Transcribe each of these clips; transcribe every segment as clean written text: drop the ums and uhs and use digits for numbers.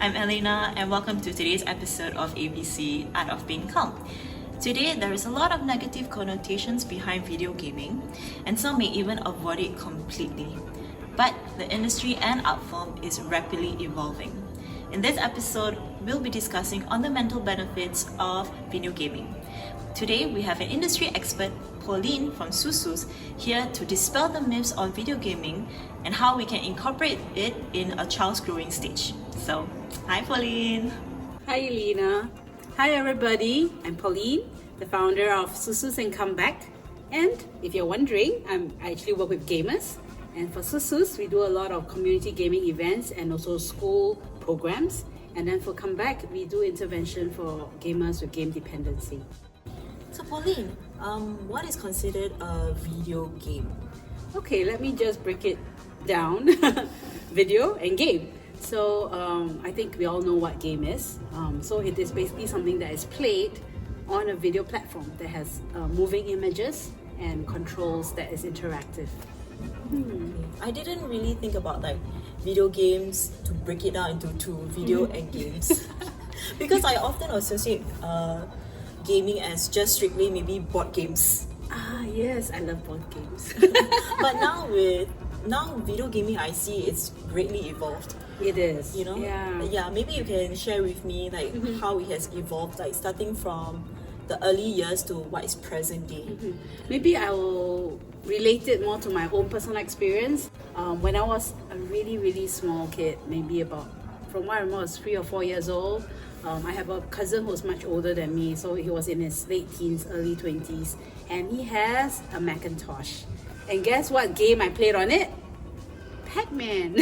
I'm Elyna and welcome to today's episode of ABC Art of Being Calm. Today, there is a lot of negative connotations behind video gaming and some may even avoid it completely. But the industry and art form is rapidly evolving. In this episode, we'll be discussing on the mental benefits of video gaming. Today, we have an industry expert, Pauline from SOOS here to dispel the myths on video gaming and how we can incorporate it in a child's growing stage. So, hi Pauline! Hi Elyna! Hi everybody! I'm Pauline, the founder of SOOS and Comeback. And if you're wondering, I actually work with gamers. And for SOOS, we do a lot of community gaming events and also school programs. And then for Comeback, we do intervention for gamers with game dependency. So Pauline, what is considered a video game? Okay, let me just break it down. Video and game. So I think we all know what game is. So it is basically something that is played on a video platform that has moving images and controls that is interactive. I didn't really think about like video games to break it down into two, video and games. Because I often associate gaming as just strictly maybe board games. Ah yes, I love board games. But now video gaming, I see it's greatly evolved. It is. You know? Yeah, maybe you can share with me like how it has evolved, like starting from the early years to what is present day. Maybe I will relate it more to my own personal experience. When I was a really, really small kid, maybe about, from what I remember, I was 3 or 4 years old. I have a cousin who's much older than me, so he was in his late teens, early 20s, and he has a Macintosh. And guess what game I played on it? Pac-Man.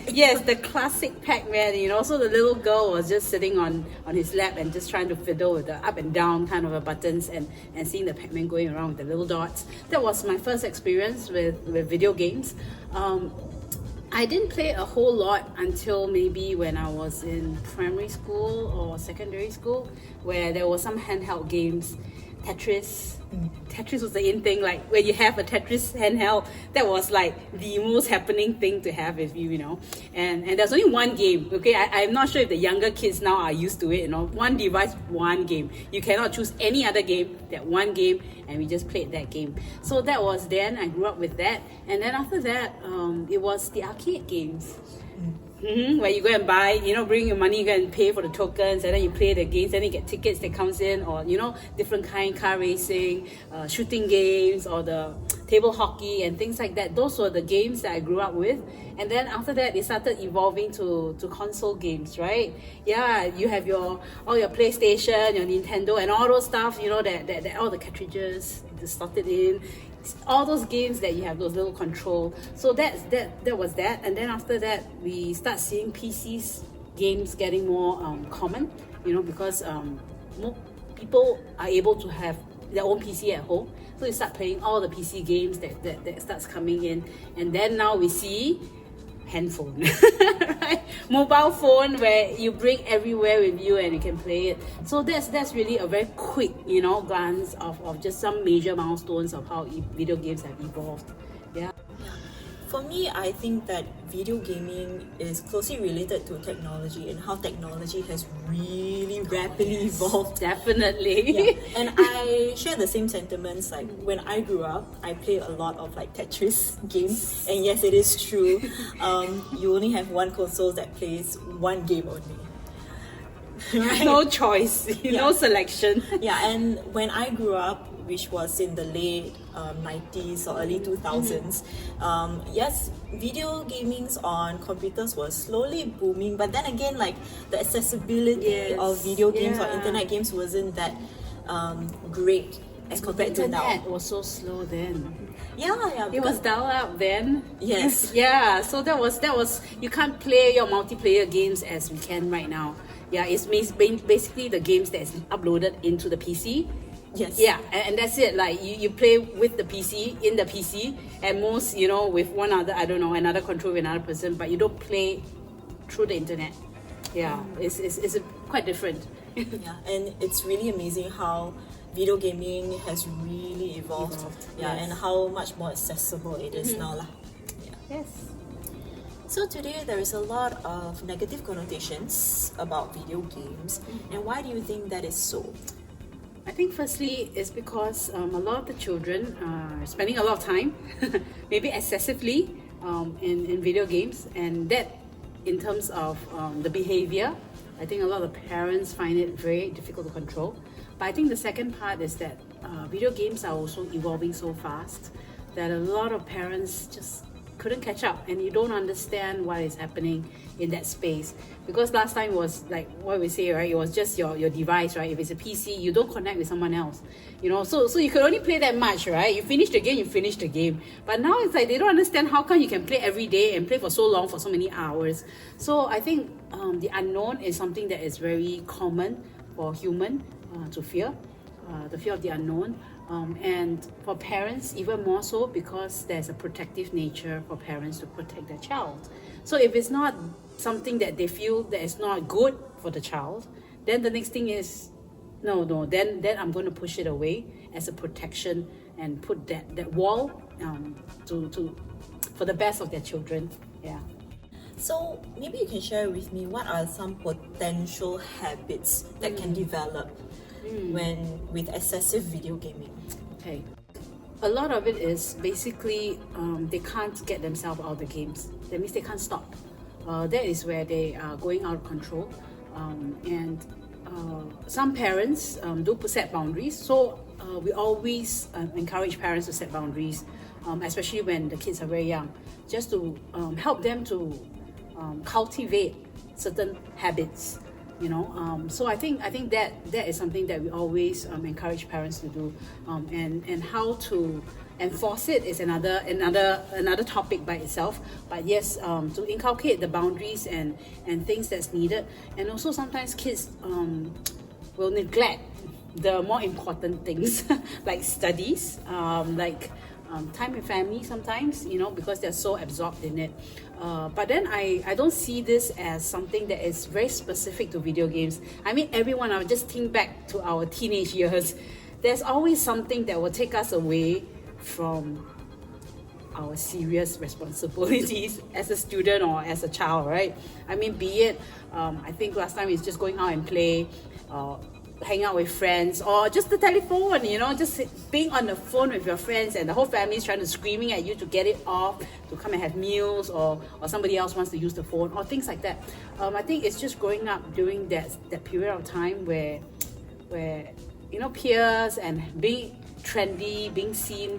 Yes, the classic Pac-Man, you know. So the little girl was just sitting on his lap and just trying to fiddle with the up and down kind of buttons and seeing the Pac-Man going around with the little dots. That was my first experience with video games. I didn't play a whole lot until maybe when I was in primary school or secondary school, where there were some handheld games. Tetris was the in thing, like when you have a Tetris handheld, that was like the most happening thing to have with you, you know. And there's only one game, okay? I'm not sure if the younger kids now are used to it, you know. One device, one game. You cannot choose any other game, that one game, and we just played that game. So that was then, I grew up with that. And then after that, it was the arcade games. Where you go and buy, you know, bring your money, you go and pay for the tokens, and then you play the games, then you get tickets that comes in, or you know, different kind, car racing, shooting games, or the table hockey and things like that. Those were the games that I grew up with. And then after that, it started evolving to console games, right? Yeah, you have all your PlayStation, your Nintendo, and all those stuff, you know, that all the cartridges slotted in. All those games that you have those little control. So that was that. And then after that, we start seeing PCs games getting more common, you know, because more people are able to have their own PC at home. So you start playing all the PC games that starts coming in. And then now we see handphone, right? Mobile phone where you bring everywhere with you and you can play it. So that's really a very quick, you know, glance of just some major milestones of how video games have evolved. Yeah. For me, I think that video gaming is closely related to technology and how technology has really rapidly evolved. Definitely. And I share the same sentiments. Like when I grew up, I played a lot of like Tetris games. And yes, it is true. You only have one console that plays one game only. Right? No choice, no selection. Yeah, and when I grew up, which was in the late 90s or early 2000s, yes, video gamings on computers was slowly booming, but then again, like the accessibility of video games or internet games wasn't that great as compared to now. Internet was so slow then. Yeah. It was dial-up then. Yes. Yeah, so that was you can't play your multiplayer games as we can right now. Yeah, it's basically the games that is uploaded into the PC. Yes. Yeah, and that's it. Like you play with the PC, in the PC, and most, you know, with one other, I don't know, another control with another person, but you don't play through the internet. Yeah, it's quite different. Yeah, and it's really amazing how video gaming has really evolved. Yeah, yes. And how much more accessible it is now lah. Yes. So today there is a lot of negative connotations about video games, and why do you think that is so? I think firstly it's because a lot of the children are spending a lot of time, maybe excessively, in video games, and that in terms of the behavior, I think a lot of parents find it very difficult to control. But I think the second part is that video games are also evolving so fast that a lot of parents just couldn't catch up, and you don't understand what is happening in that space, because last time was like what we say, right? It was just your device, right? If it's a PC, you don't connect with someone else, so you could only play that much, right? You finish the game. But now it's like they don't understand how come you can play every day and play for so long, for so many hours. So I think the unknown is something that is very common for human to fear, the fear of the unknown. And for parents, even more so, because there's a protective nature for parents to protect their child. So if it's not something that they feel that is not good for the child, then the next thing is, then I'm going to push it away as a protection and put that wall for the best of their children. Yeah. So maybe you can share with me what are some potential habits that can develop when with excessive video gaming? Okay. A lot of it is basically they can't get themselves out of the games. That means they can't stop. That is where they are going out of control. And some parents do set boundaries. So we always encourage parents to set boundaries, especially when the kids are very young, just to help them to cultivate certain habits. So I think that is something that we always encourage parents to do, and how to enforce it is another topic by itself. But yes, to inculcate the boundaries and things that's needed, and also sometimes kids will neglect the more important things like studies, like time with family sometimes, because they're so absorbed in it. But then I don't see this as something that is very specific to video games. I mean, everyone, I'll just think back to our teenage years. There's always something that will take us away from our serious responsibilities as a student or as a child, right? I mean, be it, I think last time it's just going out and play, hang out with friends, or just the telephone, just being on the phone with your friends and the whole family is trying to screaming at you to get it off, to come and have meals, or somebody else wants to use the phone, or things like that. I think it's just growing up during that period of time where peers and being trendy, being seen,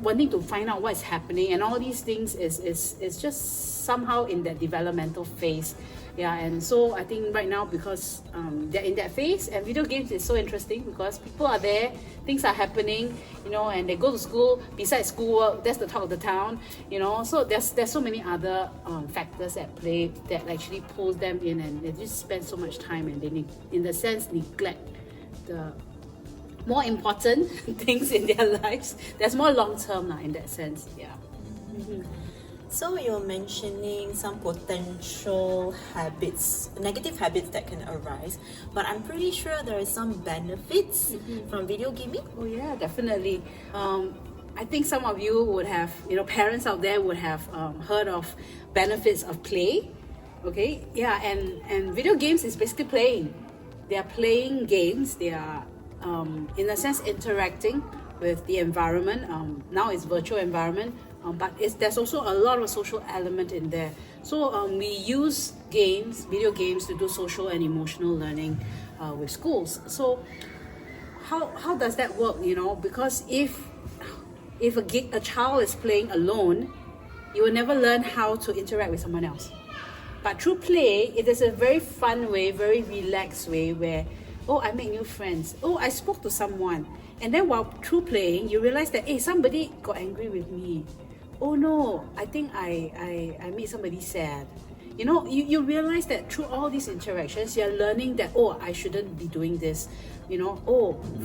wanting to find out what's happening, and all these things is just somehow in that developmental phase. Yeah, and so I think right now, because they're in that phase, and video games is so interesting because people are there, things are happening, and they go to school. Besides schoolwork, that's the talk of the town, So there's so many other factors at play that actually pulls them in, and they just spend so much time, and they, in the sense, neglect the more important things in their lives. That's more long term in that sense. Yeah. Mm-hmm. So you're mentioning some potential habits, negative habits that can arise, but I'm pretty sure there are some benefits from video gaming. Oh yeah, definitely. I think some of you would have, parents out there would have heard of benefits of play. Okay, yeah, and video games is basically playing. They are playing games. They are, in a sense, interacting with the environment. Now it's virtual environment. But there's also a lot of social element in there. So we use video games to do social and emotional learning with schools. So how does that work? Because if a child is playing alone, you will never learn how to interact with someone else. But through play, it is a very fun way, very relaxed way where, I made new friends. I spoke to someone. And then while through playing, you realize that, somebody got angry with me. Oh no, I think I made somebody sad. You realize that through all these interactions, you're learning that, I shouldn't be doing this.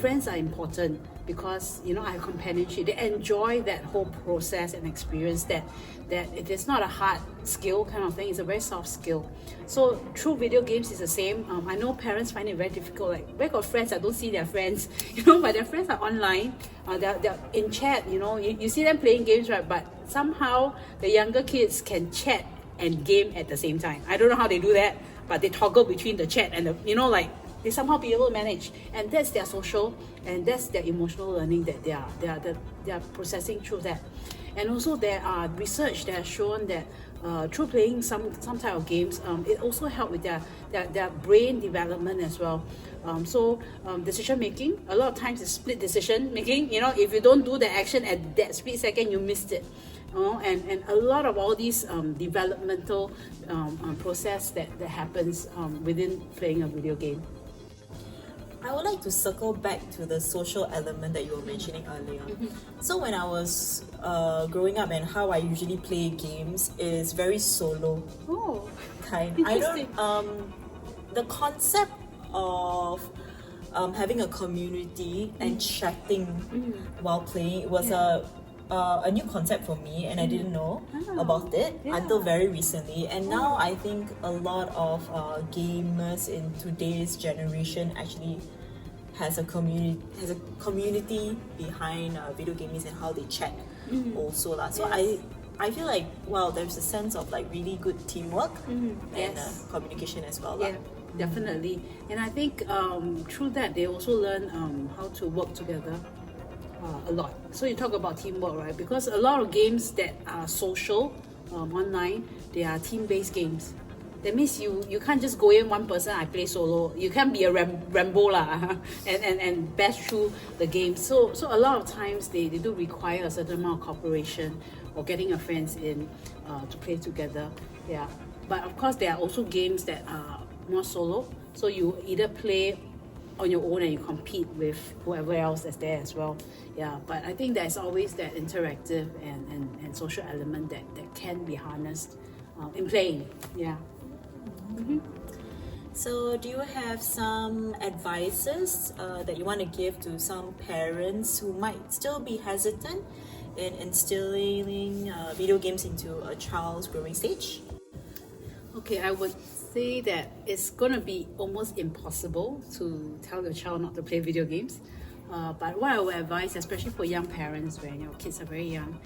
Friends are important because, I have companionship. They enjoy that whole process and experience that it is not a hard skill kind of thing. It's a very soft skill. So through video games, it's the same. I know parents find it very difficult. Like, where got friends? I don't see their friends. But their friends are online. They're in chat. You see them playing games, right? But somehow the younger kids can chat and game at the same time. I don't know how they do that, but they toggle between the chat and the, like they somehow be able to manage, and that's their social and that's their emotional learning that they are processing through that. And also there are research that has shown that through playing some type of games, it also helps with their brain development as well. Decision making, a lot of times it's split decision making. If you don't do the action at that split second, you missed it. And a lot of all these developmental process that happens within playing a video game. I would like to circle back to the social element that you were mentioning earlier. So when I was growing up, and how I usually play games is very solo kind. I don't the concept of having a community and chatting while playing was a new concept for me, and I didn't know about it until very recently. And now I think a lot of gamers in today's generation actually has a community behind video games and how they chat also lah. So I feel like there's a sense of like really good teamwork and communication as well lah. Definitely. And I think through that they also learn how to work together a lot. So you talk about teamwork, right? Because a lot of games that are social online, they are team-based games. That means you can't just go in one person, I play solo. You can't be a Rambo lah and bash through the game. So a lot of times they do require a certain amount of cooperation or getting your friends in to play together. Yeah. But of course there are also games that are more solo. So you either play on your own and you compete with whoever else that's there as well. Yeah, but I think there's always that interactive and social element that can be harnessed in playing. Yeah. So do you have some advices that you want to give to some parents who might still be hesitant in instilling video games into a child's growing stage? Okay, I would say that it's going to be almost impossible to tell your child not to play video games. But what I would advise, especially for young parents when your kids are very young,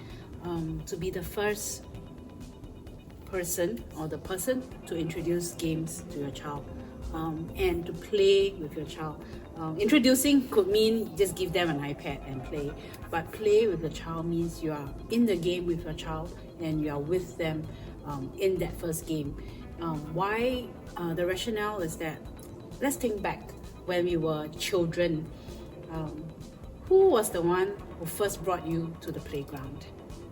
to be the first person or the person to introduce games to your child and to play with your child. Introducing could mean just give them an iPad and play, but play with the child means you are in the game with your child and you are with them in that first game. Why the rationale is that, let's think back when we were children. Who was the one who first brought you to the playground?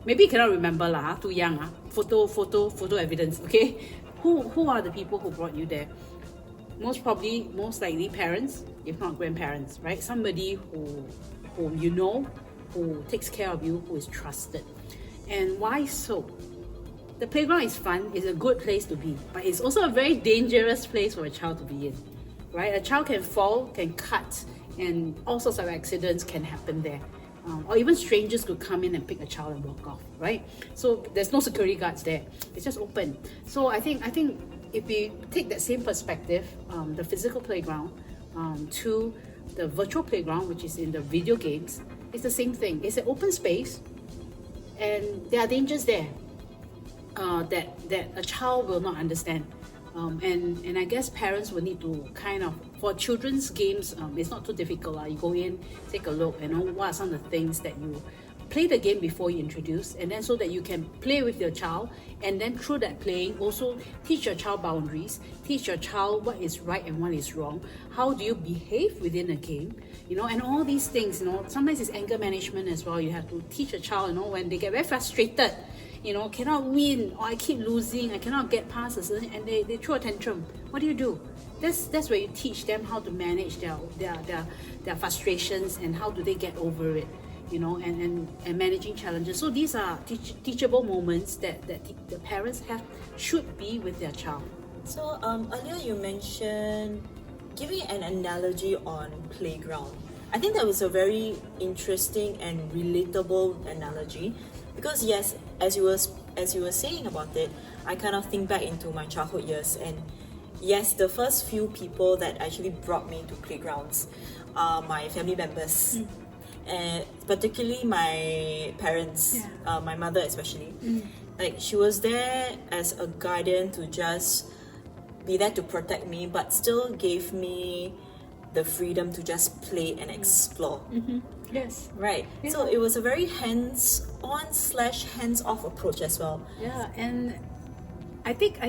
Maybe you cannot remember lah, too young. Photo evidence. Okay, who are the people who brought you there? Most likely parents, if not grandparents, right? Somebody who who takes care of you, who is trusted. And why so? The playground is fun, it's a good place to be, but it's also a very dangerous place for a child to be in, right? A child can fall, can cut, and all sorts of accidents can happen there. Or even strangers could come in and pick a child and walk off, right? So there's no security guards there. It's just open. So I think if we take that same perspective, the physical playground to the virtual playground, which is in the video games, it's the same thing. It's an open space, and there are dangers there that a child will not understand. And I guess parents will need to kind of, for children's games, it's not too difficult. You go in, take a look, and know what are some of the things that you play the game before you introduce, and then so that you can play with your child, and then through that playing also teach your child boundaries, teach your child what is right and what is wrong, how do you behave within a game, and all these things. Sometimes it's anger management as well. You have to teach a child, when they get very frustrated, cannot win, or I keep losing, I cannot get past a certain, and they throw a tantrum. What do you do? That's where you teach them how to manage their frustrations and how do they get over it, and managing challenges. So these are teachable moments that the parents should be with their child. So earlier you mentioned giving an analogy on playground. I think that was a very interesting and relatable analogy, because yes, as you were saying about it, I kind of think back into my childhood years, and yes, the first few people that actually brought me to playgrounds are my family members. and particularly my parents, my mother especially. Like, she was there as a guardian to just be there to protect me, but still gave me the freedom to just play and explore. Yes. Right. Yeah. So it was a very hands-on / hands-off approach as well. Yeah, and I think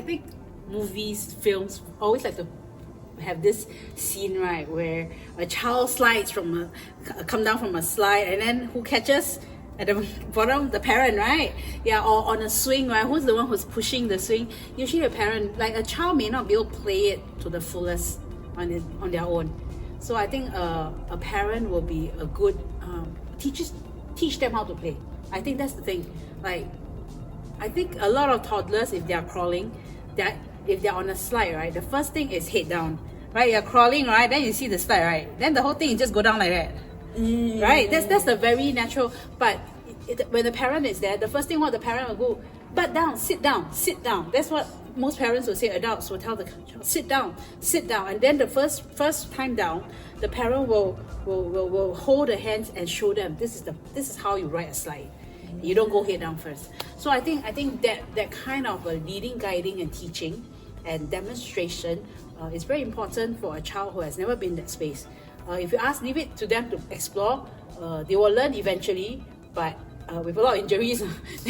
movies, films always like to have this scene, right, where a child slides come down from a slide, and then who catches at the bottom? The parent, right? Yeah, or on a swing, right? Who's the one who's pushing the swing? Usually a parent. Like, a child may not be able to play it to the fullest on their own. So I think a parent will be a good teach them how to play. I think that's the thing. Like, I think a lot of toddlers, if they are crawling, if they're on a slide, right, the first thing is head down, right? You're crawling, right? Then you see the slide, right? Then the whole thing is just go down like that, right? That's the very natural. But when the parent is there, the first thing what the parent will go, butt down, sit down, sit down. That's what most parents will say. Adults will tell the child, sit down, and then the first time down, the parent will hold the hands and show them this is how you ride a slide. You don't go head down first. So I think that kind of leading, guiding, and teaching and demonstration is very important for a child who has never been in that space. If you leave it to them to explore, they will learn eventually, but with a lot of injuries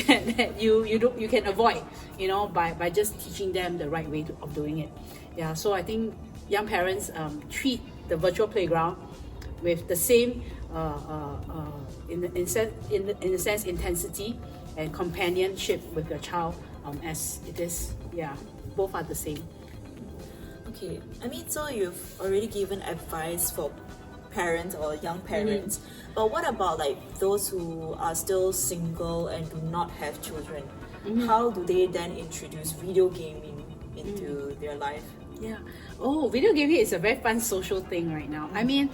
that you can avoid, by just teaching them the right way of doing it. Yeah, so I think young parents treat the virtual playground with the same in a sense intensity and companionship with your child as it is. Yeah, both are the same. Okay, I mean, so you've already given advice for parents or young parents, but what about like those who are still single and do not have children? How do they then introduce video gaming into their life? Yeah. Oh, video gaming is a very fun social thing right now. I mean,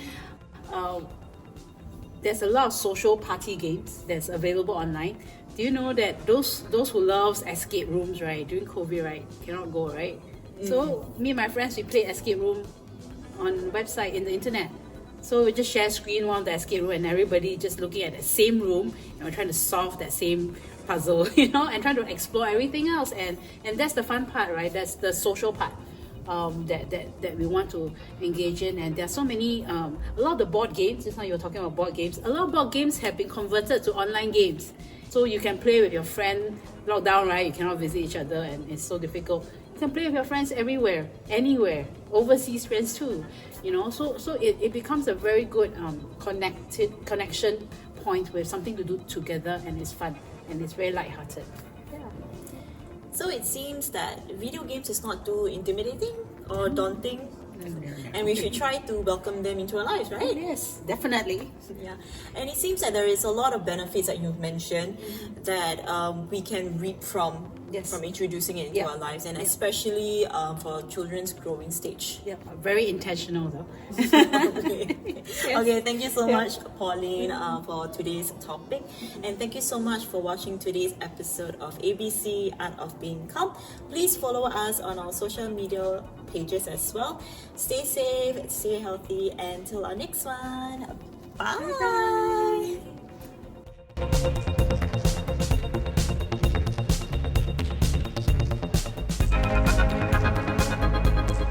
there's a lot of social party games that's available online. Do you know that those who loves escape rooms, right, during COVID, right, cannot go, right? So me and my friends, we play escape room on website in the internet. So we just share screen one of the escape room, and everybody just looking at the same room, trying to solve that same puzzle, and trying to explore everything else. And that's the fun part, right? That's the social part that we want to engage in. And there are so many, a lot of the board games, just now you were talking about board games, a lot of board games have been converted to online games. So you can play with your friend, lockdown, right? You cannot visit each other and it's so difficult. You can play with your friends everywhere, anywhere, overseas friends too. So it becomes a very good connection point with something to do together, and it's fun and it's very lighthearted. Yeah. So it seems that video games is not too intimidating or daunting, and we should try to welcome them into our lives, right? Yes, definitely. Yeah, and it seems that there is a lot of benefits that you've mentioned that we can reap from introducing it into our lives, and especially for children's growing stage. Yeah, very intentional though. Okay, thank you so much, Pauline, for today's topic, and thank you so much for watching today's episode of ABC Art of Being Calm. Please follow us on our social media pages as well. Stay safe, stay healthy, and till our next one. Bye.